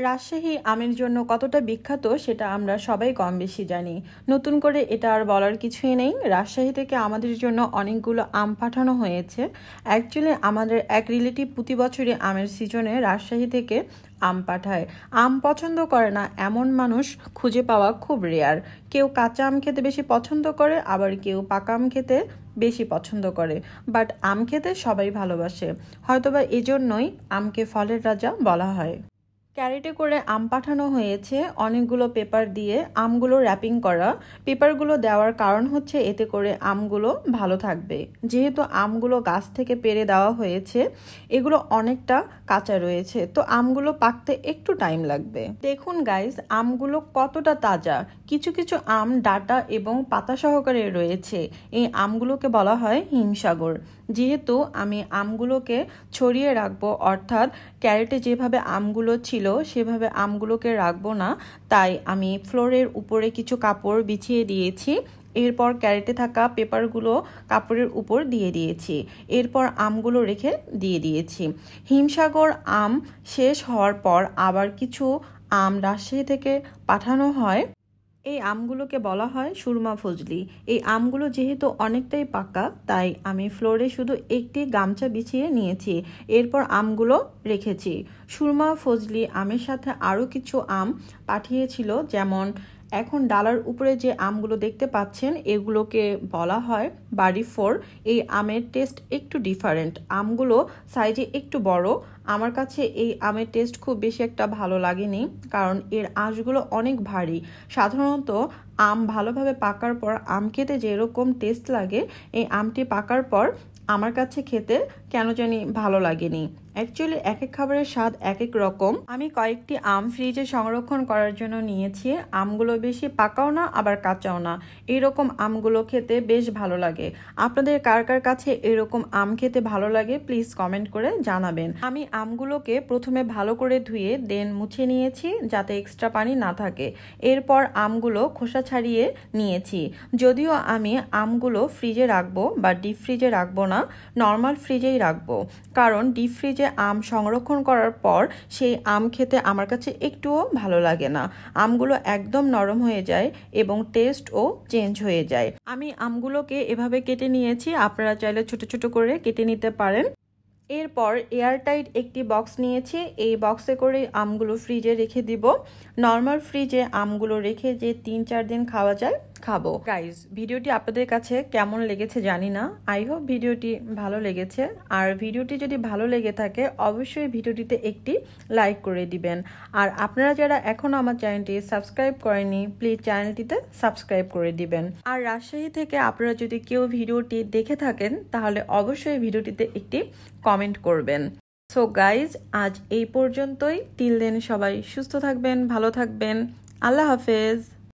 রাজশাহী আমের জন্য কতটা বিখ্যাত সেটা আমরা সবাই কম বেশি জানি। নতুন করে এটা আর বলার কিছুই নেই। রাজশাহী থেকে আমাদের জন্য অনেকগুলো আম পাঠানো হয়েছে। অ্যাকচুয়ালি আমাদের এক রিলেটিভ প্রতি বছরই আমের সিজনে রাজশাহী থেকে আম পাঠায়। আম পছন্দ করে না এমন মানুষ খুঁজে পাওয়া খুব রেয়ার। কেউ কাঁচা আম খেতে বেশি পছন্দ করে, আবার কেউ পাকা আম খেতে বেশি পছন্দ করে। বাট আম খেতে সবাই ভালোবাসে, হয়তোবা এজন্যই আমকে ফলের রাজা বলা হয়। ক্যারেটে করে আম পাঠানো হয়েছে অনেকগুলো পেপার দিয়ে, আমগুলো র্যাপিং করা। পেপারগুলো দেওয়ার কারণ হচ্ছে এতে করে আমগুলো ভালো থাকবে। যেহেতু আমগুলো গাছ থেকে পেড়ে দেওয়া হয়েছে, এগুলো অনেকটা কাঁচা রয়েছে, তো আমগুলো পাকতে একটু টাইম লাগবে। দেখুন গাইজ, আমগুলো কতটা তাজা। কিছু কিছু আম ডাটা এবং পাতা সহকারে রয়েছে। এই আমগুলোকে বলা হয় হিমসাগর। যেহেতু আমি আমগুলোকে ছড়িয়ে রাখবো, অর্থাৎ ক্যারেটে যেভাবে আমগুলো ছিল সেভাবে আমগুলোকে রাখবো না, তাই আমি ফ্লোরের উপরে কিছু কাপড় বিছিয়ে দিয়েছি। এরপর ক্যারেটে থাকা পেপারগুলো কাপড়ের উপর দিয়ে দিয়েছি। এরপর আমগুলো রেখে দিয়ে দিয়েছি। হিমসাগর আম শেষ হওয়ার পর আবার কিছু আম রাজশাহী থেকে পাঠানো হয়। এই আমগুলোকে বলা হয় সুরমা ফজলি। এই আমগুলো যেহেতু অনেকটাই পাকা, তাই আমি ফ্লোরে শুধু একটি গামছা বিছিয়ে নিয়েছি। এরপর আমগুলো রেখেছি। সুরমা ফজলি আমের সাথে আরও কিছু আম পাঠিয়েছিল, যেমন এখন ডালার উপরে যে আমগুলো দেখতে পাচ্ছেন এগুলোকে বলা হয় বাড়ি 4। এই আমের টেস্ট একটু ডিফারেন্ট। আমগুলো সাইজে একটু বড়। আমার কাছে এই আমের টেস্ট খুব বেশি একটা ভালো লাগেনি, কারণ এর আঁশগুলো অনেক ভারী। সাধারণত আম ভালোভাবে পাকার পর আম খেতে যেরকম টেস্ট লাগে, এই আমটি পাকার পর আমার কাছে খেতে কেন জানি ভালো লাগেনি। অ্যাকচুয়ালি এক এক খাবারের স্বাদ এক এক রকম। আমি কয়েকটি আম ফ্রিজে সংরক্ষণ করার জন্য নিয়েছি। আমগুলো বেশি পাকাও না আবার কাঁচাও না, এরকম আমগুলো খেতে বেশ ভালো লাগে। আপনাদের কার কার কাছে এরকম আম খেতে ভালো লাগে প্লিজ কমেন্ট করে জানাবেন। আমি আমগুলোকে প্রথমে ভালো করে ধুয়ে দেন মুছে নিয়েছি, যাতে এক্সট্রা পানি না থাকে। এরপর আমগুলো খোসা ছাড়িয়ে নিয়েছি। যদিও আমি আমগুলো ফ্রিজে রাখবো বা ডিপ ফ্রিজে রাখবো না, নর্মাল ফ্রিজেই রাখবো, কারণ ডিপ ফ্রিজে আম সংরক্ষণ করার পর সেই আম খেতে আমার কাছে একটুও ভালো লাগে না। আমগুলো একদম নরম হয়ে যায় এবং টেস্টও চেঞ্জ হয়ে যায়। আমি আমগুলোকে এভাবে কেটে নিয়েছি, আপনারা চাইলে ছোট ছোট করে কেটে নিতে পারেন। এরপর এয়ারটাইট একটি বক্স নিয়েছি। এই বক্সে করে আমগুলো ফ্রিজে রেখে দিব। নর্মাল ফ্রিজে আমগুলো রেখে যে 3-4 দিন খাওয়া যায় খাবো। গাইজ, ভিডিওটি আপনাদের কাছে কেমন লেগেছে জানি না। আই হোপ ভিডিওটি ভালো লেগেছে। আর ভিডিওটি যদি ভালো লেগে থাকে অবশ্যই ভিডিওটিতে একটি লাইক করে দিবেন। আর আপনারা যারা এখনও আমার চ্যানেলটি সাবস্ক্রাইব করেনি প্লিজ চ্যানেলটিতে সাবস্ক্রাইব করে দিবেন। আর রাজশাহী থেকে আপনারা যদি কেউ ভিডিওটি দেখে থাকেন তাহলে অবশ্যই ভিডিওটিতে একটি কমেন্ট করবেন। সো গাইজ, আজ এই পর্যন্তই। টিল দেন সবাই সুস্থ থাকবেন, ভালো থাকবেন। আল্লাহ হাফেজ।